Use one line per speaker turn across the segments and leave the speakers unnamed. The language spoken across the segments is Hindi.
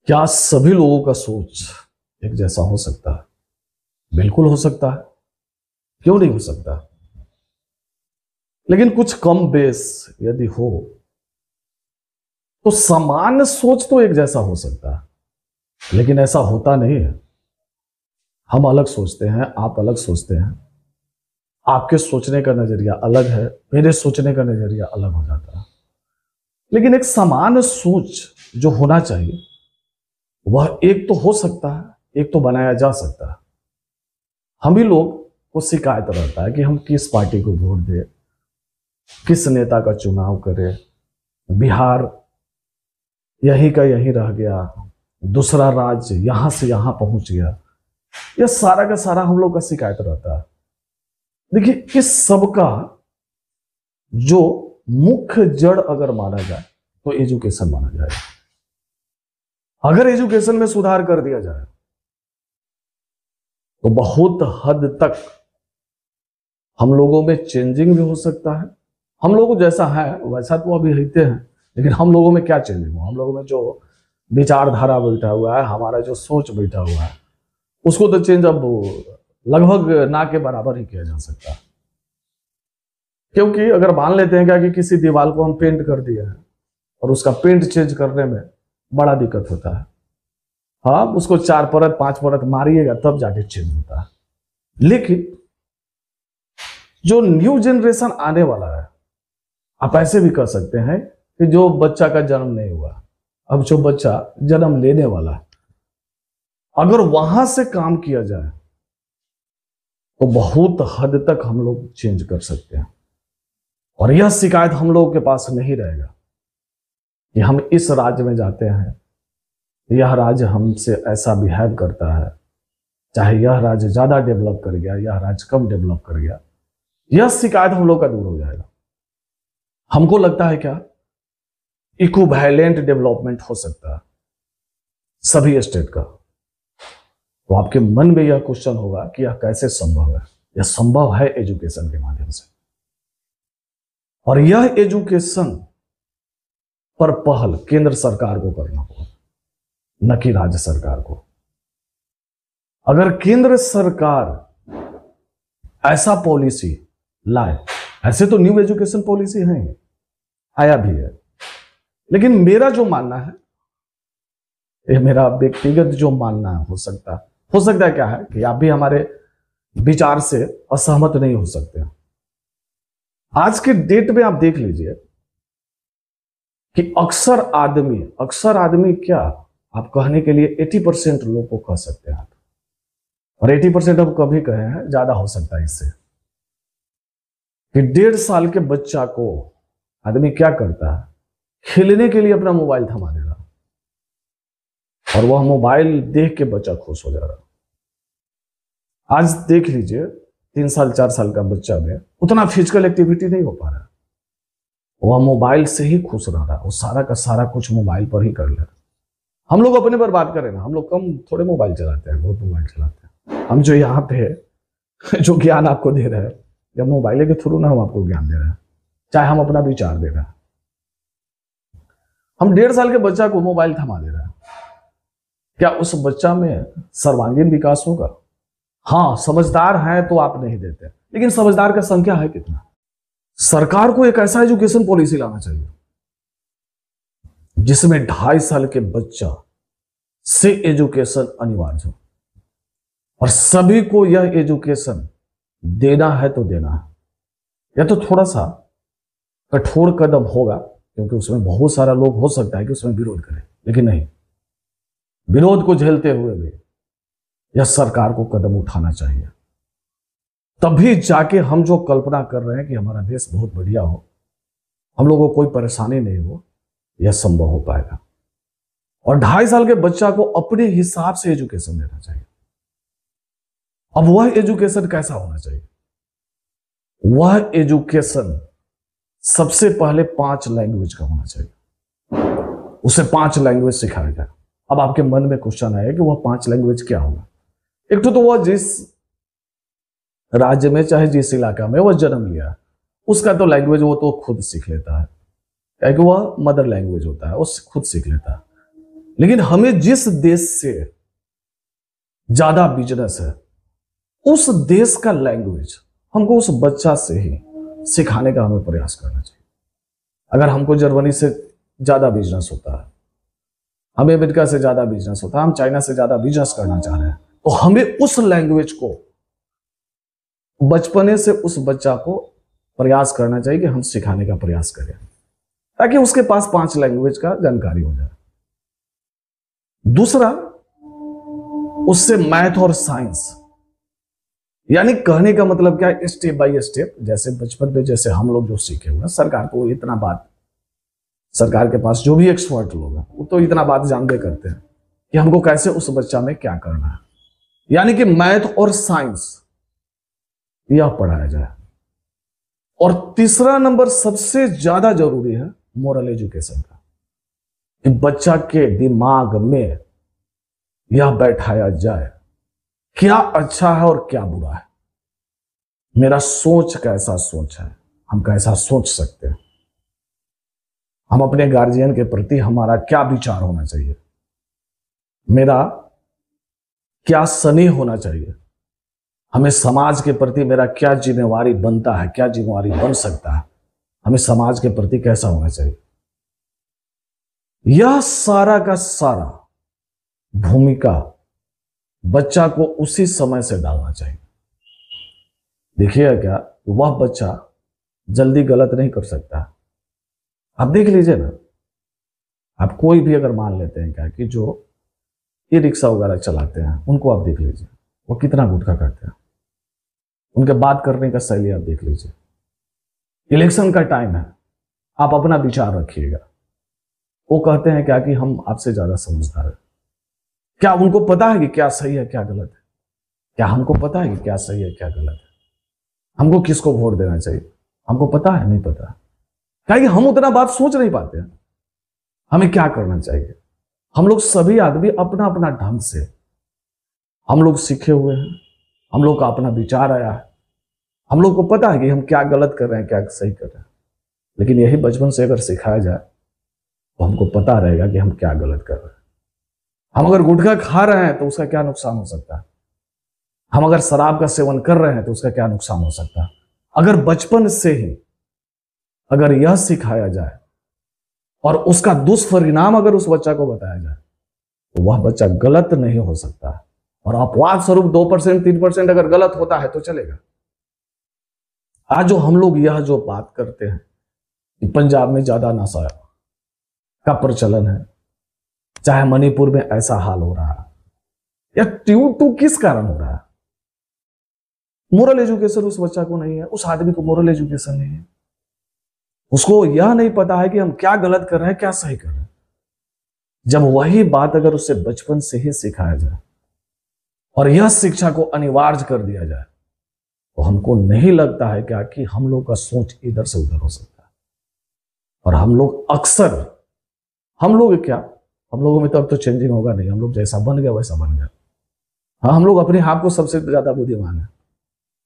क्या सभी लोगों का सोच एक जैसा हो सकता है? बिल्कुल हो सकता है, क्यों नहीं हो सकता। लेकिन कुछ कम बेस यदि हो तो सामान्य सोच तो एक जैसा हो सकता है, लेकिन ऐसा होता नहीं है। हम अलग सोचते हैं, आप अलग सोचते हैं, आपके सोचने का नजरिया अलग है, मेरे सोचने का नजरिया अलग हो जाता है। लेकिन एक सामान्य सोच जो होना चाहिए वह एक तो हो सकता है, एक तो बनाया जा सकता है। हम ही लोग को शिकायत रहता है कि हम किस पार्टी को वोट दें, किस नेता का चुनाव करें, बिहार यहीं का यहीं रह गया, दूसरा राज्य यहां से यहां पहुंच गया। यह सारा का सारा हम लोग का शिकायत रहता है। देखिए, इस सब का जो मुख्य जड़ अगर माना जाए तो एजुकेशन माना जाए। अगर एजुकेशन में सुधार कर दिया जाए तो बहुत हद तक हम लोगों में चेंजिंग भी हो सकता है। हम लोग जैसा है वैसा तो अभी रहते हैं, लेकिन हम लोगों में क्या चेंजिंग हो, हम लोगों में जो विचारधारा बैठा हुआ है, हमारा जो सोच बैठा हुआ है, उसको तो चेंज अब लगभग ना के बराबर ही किया जा सकता है। क्योंकि अगर मान लेते हैं क्या कि किसी दीवार को हम पेंट कर दिए हैं और उसका पेंट चेंज करने में बड़ा दिक्कत होता है। हाँ, उसको 4 परत 5 परत मारिएगा तब जाके चेंज होता है। लेकिन जो न्यू जनरेशन आने वाला है, आप ऐसे भी कह सकते हैं कि जो बच्चा का जन्म नहीं हुआ, अब जो बच्चा जन्म लेने वाला है, अगर वहां से काम किया जाए तो बहुत हद तक हम लोग चेंज कर सकते हैं। और यह शिकायत हम लोगों के पास नहीं रहेगा कि हम इस राज्य में जाते हैं, यह राज्य हमसे ऐसा बिहेव करता है, चाहे यह राज्य ज्यादा डेवलप कर गया, यह राज्य कम डेवलप कर गया। यह शिकायत हम लोग का दूर हो जाएगा। हमको लगता है क्या इक्विवेलेंट डेवलपमेंट हो सकता है सभी स्टेट का। तो आपके मन में यह क्वेश्चन होगा कि यह कैसे संभव है। यह संभव है एजुकेशन के माध्यम से, और यह एजुकेशन पर पहल केंद्र सरकार को करना होगा, न कि राज्य सरकार को। अगर केंद्र सरकार ऐसा पॉलिसी लाए, ऐसे तो न्यू एजुकेशन पॉलिसी है, आया भी है, लेकिन मेरा जो मानना है, ये मेरा व्यक्तिगत जो मानना है, हो सकता है क्या है कि आप भी हमारे विचार से असहमत नहीं हो सकते। आज के डेट में आप देख लीजिए कि अक्सर आदमी क्या, आप कहने के लिए 80% लोग को कह सकते हैं, और 80% हम कभी कहे हैं, ज्यादा हो सकता है इससे, कि 1.5 साल के बच्चा को आदमी क्या करता है, खेलने के लिए अपना मोबाइल थमा दे रहा, और वह मोबाइल देख के बच्चा खुश हो जा रहा। आज देख लीजिए 3 साल 4 साल का बच्चा में उतना फिजिकल एक्टिविटी नहीं हो पा रहा, वह मोबाइल से ही खुश रह रहा, वो सारा का सारा कुछ मोबाइल पर ही कर ले रहा। हम लोग अपने पर बात करें ना, हम लोग कम थोड़े मोबाइल चलाते हैं, बहुत मोबाइल चलाते हैं। हम जो यहाँ पे जो ज्ञान आपको दे रहे हैं, जब मोबाइल के थ्रू ना हम आपको ज्ञान दे रहे हैं, चाहे हम अपना विचार दे रहे हैं। हम 1.5 साल के बच्चा को मोबाइल थमा दे रहे हैं, क्या उस बच्चा में सर्वांगीण विकास होगा? हाँ, समझदार है तो आप नहीं देते, लेकिन समझदार का संख्या है कितना? सरकार को एक ऐसा एजुकेशन पॉलिसी लाना चाहिए जिसमें 2.5 साल के बच्चा से एजुकेशन अनिवार्य हो, और सभी को यह एजुकेशन देना है तो देना है। या तो थोड़ा सा कठोर कदम होगा, क्योंकि उसमें बहुत सारा लोग हो सकता है कि उसमें विरोध करें, लेकिन नहीं, विरोध को झेलते हुए भी यह सरकार को कदम उठाना चाहिए। तभी जाके हम जो कल्पना कर रहे हैं कि हमारा देश बहुत बढ़िया हो, हम लोगों को कोई परेशानी नहीं हो, यह संभव हो पाएगा। और 2.5 साल के बच्चा को अपने हिसाब से एजुकेशन देना चाहिए। अब वह एजुकेशन कैसा होना चाहिए? वह एजुकेशन सबसे पहले 5 लैंग्वेज का होना चाहिए, उसे 5 लैंग्वेज सिखाया जाए। अब आपके मन में क्वेश्चन आया कि वह 5 लैंग्वेज क्या होगा? एक तो वह जिस राज्य में चाहे जिस इलाका में वह जन्म लिया, उसका तो लैंग्वेज वो तो खुद सीख लेता है, क्योंकि वह मदर लैंग्वेज होता है, वो खुद सीख लेता है। लेकिन हमें जिस देश से ज्यादा बिजनेस है उस देश का लैंग्वेज हमको उस बच्चा से ही सिखाने का हमें प्रयास करना चाहिए। अगर हमको जर्मनी से ज्यादा बिजनेस होता है, हमें अमेरिका से ज्यादा बिजनेस होता है, हम चाइना से ज्यादा बिजनेस करना चाह रहे हैं, तो हमें उस लैंग्वेज को बचपने से उस बच्चा को प्रयास करना चाहिए कि हम सिखाने का प्रयास करें, ताकि उसके पास 5 लैंग्वेज का जानकारी हो जाए। दूसरा, उससे मैथ और साइंस, यानी कहने का मतलब क्या है, स्टेप बाय स्टेप, जैसे बचपन में जैसे हम लोग जो सीखे हुए हैं, सरकार को इतना बात, सरकार के पास जो भी एक्सपर्ट लोग हैं वो तो इतना बात जानते करते हैं कि हमको कैसे उस बच्चा में क्या करना है, यानी कि मैथ और साइंस यह पढ़ाया जाए। और तीसरा नंबर सबसे ज्यादा जरूरी है मोरल एजुकेशन का, कि बच्चा के दिमाग में यह बैठाया जाए क्या अच्छा है और क्या बुरा है, मेरा सोच कैसा सोच है, हम कैसा सोच सकते हैं, हम अपने गार्जियन के प्रति हमारा क्या विचार होना चाहिए, मेरा क्या स्नेह होना चाहिए, हमें समाज के प्रति मेरा क्या जिम्मेवारी बनता है, क्या जिम्मेवारी बन सकता है, हमें समाज के प्रति कैसा होना चाहिए। यह सारा का सारा भूमिका बच्चा को उसी समय से डालना चाहिए। देखिएगा क्या, वह बच्चा जल्दी गलत नहीं कर सकता। आप देख लीजिए ना, आप कोई भी अगर मान लेते हैं क्या कि जो ई रिक्शा वगैरह चलाते हैं उनको आप देख लीजिए, वो कितना गुटखा करते हैं, उनके बात करने का शैली आप देख लीजिए। इलेक्शन का टाइम है, आप अपना विचार रखिएगा, वो कहते हैं क्या कि हम आपसे ज्यादा समझदार हैं। क्या उनको पता है कि क्या सही है क्या गलत है? क्या हमको पता है कि क्या सही है क्या गलत है? हमको किसको वोट देना चाहिए हमको पता है? नहीं पता। क्या कि हम उतना बात सोच नहीं पाते हैं हमें क्या करना चाहिए। हम लोग सभी आदमी अपना अपना ढंग से हम लोग सीखे हुए हैं, हम लोग का अपना विचार आया है, हम लोग को पता है कि हम क्या गलत कर रहे हैं क्या सही कर रहे हैं। लेकिन यही बचपन से अगर सिखाया जाए तो हमको पता रहेगा कि हम क्या गलत कर रहे हैं। हम अगर गुटखा खा रहे हैं तो उसका क्या नुकसान हो सकता है, हम अगर शराब का सेवन कर रहे हैं तो उसका क्या नुकसान हो सकता है। अगर बचपन से ही अगर यह सिखाया जाए और उसका दुष्परिणाम अगर उस बच्चा को बताया जाए तो वह बच्चा गलत नहीं हो सकता है। और अपवाद स्वरूप 2% 3% अगर गलत होता है तो चलेगा। आज जो हम लोग यह जो बात करते हैं कि पंजाब में ज्यादा नशा का प्रचलन है, चाहे मणिपुर में ऐसा हाल हो रहा है, या ट्यू किस कारण हो रहा है? मोरल एजुकेशन उस बच्चा को नहीं है, उस आदमी को मोरल एजुकेशन नहीं है, उसको यह नहीं पता है कि हम क्या गलत कर रहे हैं क्या सही कर रहे हैं। जब वही बात अगर उससे बचपन से ही सिखाया जाए और यह शिक्षा को अनिवार्य कर दिया जाए तो हमको नहीं लगता है क्या कि हम लोग का सोच इधर से उधर हो सकता है। और हम लोग अक्सर हम लोगों में तो अब तो चेंजिंग होगा नहीं, हम लोग जैसा बन गया वैसा बन गया। हाँ, हम लोग अपने आप को सबसे ज्यादा बुद्धिमान है।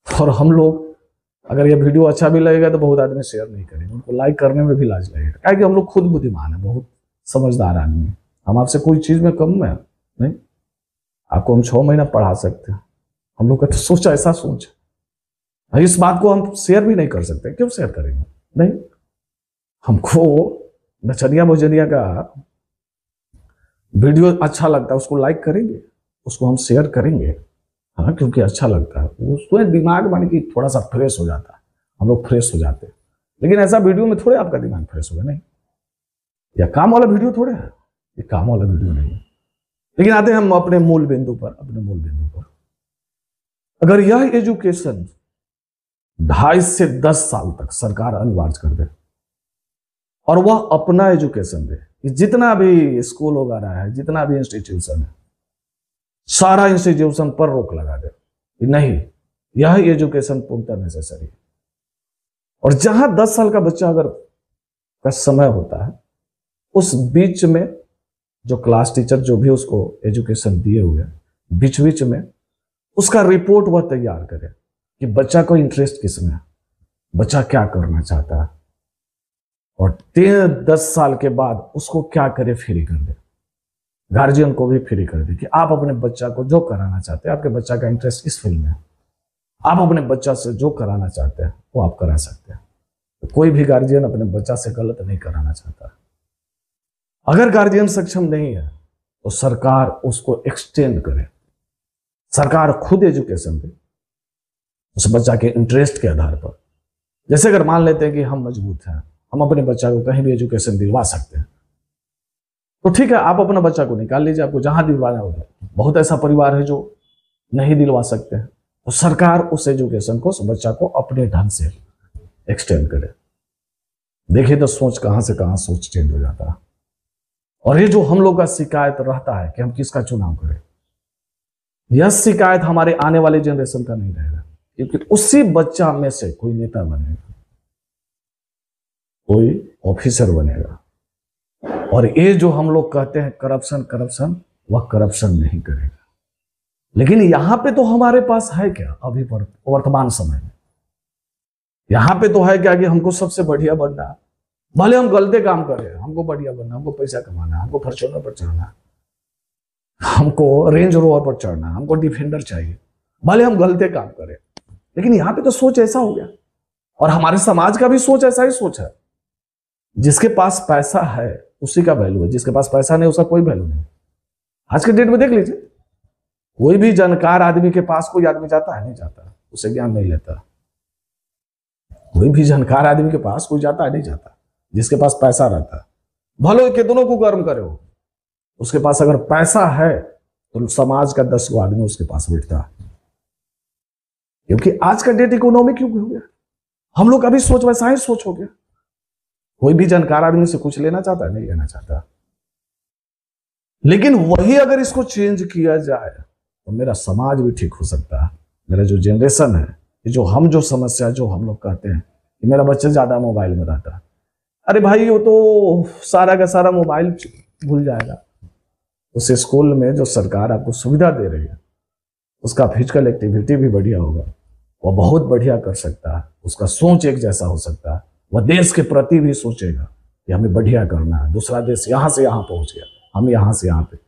और हम लोग अगर ये वीडियो अच्छा भी लगेगा तो बहुत आदमी शेयर नहीं करेंगे, उनको लाइक करने में भी लाज लगेगा, क्या कि हम लोग खुद बुद्धिमान है, बहुत समझदार आदमी है। हम आपसे कोई चीज में कम है नहीं, आपको हम 6 महीना पढ़ा सकते हैं। हम लोग का तो सोच ऐसा सोच है, इस बात को हम शेयर भी नहीं कर सकते। क्यों शेयर करेंगे? नहीं, हमको नचनिया भोजनिया का वीडियो अच्छा लगता है, उसको लाइक करेंगे, उसको हम शेयर करेंगे, हाँ, क्योंकि अच्छा लगता है, उसमें दिमाग मान कि थोड़ा सा फ्रेश हो जाता है, हम लोग फ्रेश हो जाते हैं। लेकिन ऐसा वीडियो में थोड़े आपका दिमाग फ्रेश होगा, नहीं। या काम वाला वीडियो थोड़े है, ये काम वाला वीडियो नहीं है। लेकिन आते हैं हम अपने मूल बिंदु पर। अगर यह एजुकेशन 2.5 से 10 साल तक सरकार अनिवार्य कर दे और वह अपना एजुकेशन दे, जितना भी स्कूल वगैरह है, जितना भी इंस्टीट्यूशन है, सारा इंस्टीट्यूशन पर रोक लगा दे, नहीं, यह एजुकेशन पूर्णतः नेसेसरी है। और जहां 10 साल का बच्चा अगर का समय होता है, उस बीच में जो क्लास टीचर जो भी उसको एजुकेशन दिए हुए बीच बीच में उसका रिपोर्ट वह तैयार करे कि बच्चा को इंटरेस्ट किसमें है, बच्चा क्या करना चाहता है, और 10 साल के बाद उसको क्या करे फ्री कर दे। गार्जियन को भी फ्री कर दी कि आप अपने बच्चा को जो कराना चाहते हैं, आपके बच्चा का इंटरेस्ट इस फील्ड में है, आप अपने बच्चा से जो कराना चाहते हैं वो आप करा सकते हैं। तो कोई भी गार्जियन अपने बच्चा से गलत नहीं कराना चाहता। अगर गार्जियन सक्षम नहीं है तो सरकार उसको एक्सटेंड करे, सरकार खुद एजुकेशन दे उस बच्चा के इंटरेस्ट के आधार पर। जैसे अगर मान लेते हैं कि हम मजबूत हैं, हम अपने बच्चा को कहीं भी एजुकेशन दिलवा सकते हैं, तो ठीक है, आप अपना बच्चा को निकाल लीजिए, आपको जहां दिलवाना होगा। बहुत ऐसा परिवार है जो नहीं दिलवा सकते हैं, तो सरकार उस एजुकेशन को, उस बच्चा को अपने ढंग से एक्सटेंड करे। देखिए तो सोच कहां से कहां सोच चेंज हो जाता है। और ये जो हम लोग का शिकायत रहता है कि हम किसका चुनाव करें, यह शिकायत हमारे आने वाले जनरेशन का नहीं रहेगा, क्योंकि उसी बच्चा में से कोई नेता बनेगा, कोई ऑफिसर बनेगा। और ये जो हम लोग कहते हैं करप्शन करप्शन, वह करप्शन नहीं करेगा। लेकिन यहां पे तो हमारे पास है क्या अभी पर वर्तमान समय में? यहां पे तो है क्या कि हमको सबसे बढ़िया बनना है, भले हम गलते काम करें, हमको बढ़िया बनना, हमको पैसा कमाना, हमको फॉर्च्यूनर पर चढ़ना, हमको रेंज रोवर पर चढ़ना, हमको डिफेंडर चाहिए, भले हम गलते काम करें। लेकिन यहां पे तो सोच ऐसा हो गया, और हमारे समाज का भी सोच ऐसा ही सोच है। जिसके पास पैसा है उसी का वैल्यू है, जिसके पास पैसा नहीं उसका कोई वैल्यू नहीं। आज के डेट में देख लीजिए, कोई भी जानकार आदमी के पास कोई आदमी जाता है? नहीं जाता, उसे ज्ञान नहीं लेता। कोई भी जानकार आदमी के पास कोई जाता है? नहीं जाता। जिसके पास पैसा रहता है, भले कितनों को गर्म करे हो, उसके पास अगर पैसा है तो समाज का 10 गो आदमी उसके पास बैठता है। क्योंकि आज का डेट इकोनॉमिक क्यों हो गया, हम लोग का भी सोच वैसा ही सोच हो गया। कोई भी जानकार आदमी से कुछ लेना चाहता है? नहीं लेना चाहता। लेकिन वही अगर इसको चेंज किया जाए तो मेरा समाज भी ठीक हो सकता है। मेरा जो जनरेशन है, जो हम जो समस्या जो हम लोग कहते हैं कि मेरा बच्चा ज्यादा मोबाइल में रहता है, अरे भाई वो तो सारा का सारा मोबाइल भूल जाएगा। उस स्कूल में जो सरकार आपको सुविधा दे रही है, उसका फिजिकल एक्टिविटी भी बढ़िया होगा, वह बहुत बढ़िया कर सकता है, उसका सोच एक जैसा हो सकता है, वह देश के प्रति भी सोचेगा कि हमें बढ़िया करना है। दूसरा देश यहां से यहां पहुंच गया, हम यहां से यहां पे,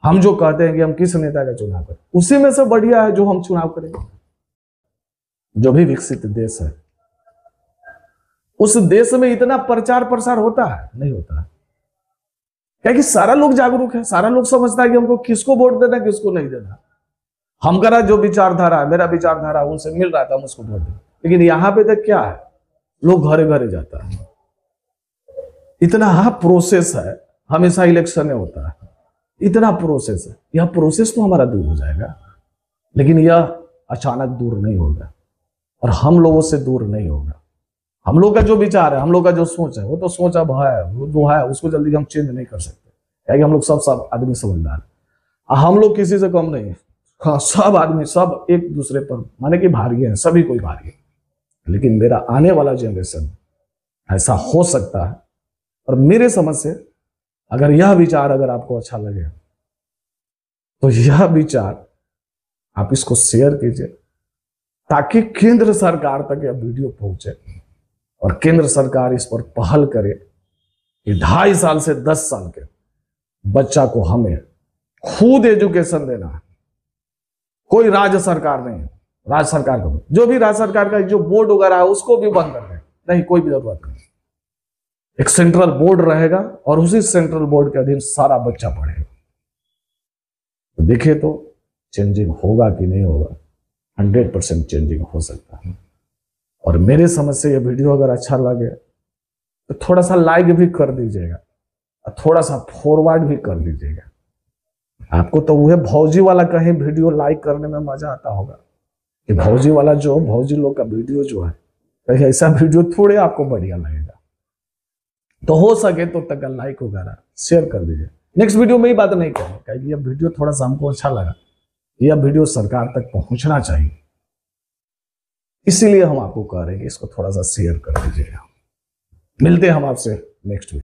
हम जो कहते हैं कि हम किस नेता का चुनाव करें, उसी में से बढ़िया है जो हम चुनाव करेंगे। जो भी विकसित देश है, उस देश में इतना प्रचार प्रसार होता है? नहीं होता है। क्या कि सारा लोग जागरूक है, सारा लोग समझता है कि हमको किसको वोट देना, किसको नहीं देना। हम करा जो विचारधारा है, मेरा विचारधारा उनसे मिल रहा था, हम उसको वोट दें। लेकिन यहां पे तक क्या है, लोग घरे घरे जाता है। इतना प्रोसेस है, हमेशा इलेक्शन में होता है, इतना प्रोसेस है। यह प्रोसेस तो हमारा दूर हो जाएगा, लेकिन यह अचानक दूर नहीं होगा और हम लोगों से दूर नहीं होगा। हम लोग का जो विचार है, हम लोग का जो सोच है, वो तो सोच अब है, वो जो है उसको जल्दी हम चेंज नहीं कर सकते, क्योंकि हम लोग सब आदमी समझदार है। हम लोग किसी से कम नहीं है। हाँ, सब आदमी सब एक दूसरे पर माने कि भारी है, सभी कोई भारी है। लेकिन मेरा आने वाला जनरेशन ऐसा हो सकता है। और मेरे समझ से अगर यह विचार अगर आपको अच्छा लगे तो यह विचार आप इसको शेयर कीजिए, ताकि केंद्र सरकार तक यह वीडियो पहुंचे और केंद्र सरकार इस पर पहल करे कि 2.5 साल से 10 साल के बच्चा को हमें खुद एजुकेशन देना है। कोई राज्य सरकार नहीं है, राज्य सरकार को जो भी राज्य सरकार का जो बोर्ड वगैरह है उसको भी बंद कर दें, नहीं कोई भी जरूरत नहीं। एक सेंट्रल बोर्ड रहेगा और उसी सेंट्रल बोर्ड के अधीन सारा बच्चा पढ़ेगा। तो देखिए तो चेंजिंग होगा कि नहीं होगा। 100% चेंजिंग हो सकता है। और मेरे समझ से ये वीडियो अगर अच्छा लगे तो थोड़ा सा लाइक भी कर दीजिएगा और थोड़ा सा फॉरवर्ड भी कर दीजिएगा। आपको तो वह भौजी वाला कहीं वीडियो लाइक करने में मजा आता होगा कि भौजी वाला जो भौजी लोग का वीडियो जो है, कहीं ऐसा वीडियो थोड़े आपको बढ़िया लगेगा। तो हो सके तो तक लाइक वगैरह शेयर कर दीजिए। नेक्स्ट वीडियो में ही बात नहीं करेंगे, यह वीडियो थोड़ा सा हमको अच्छा लगा, यह वीडियो सरकार तक पहुंचना चाहिए, इसीलिए हम आपको कह रहे हैं कि इसको थोड़ा सा शेयर कर दीजिएगा। मिलते हैं हम आपसे नेक्स्ट वीडियो।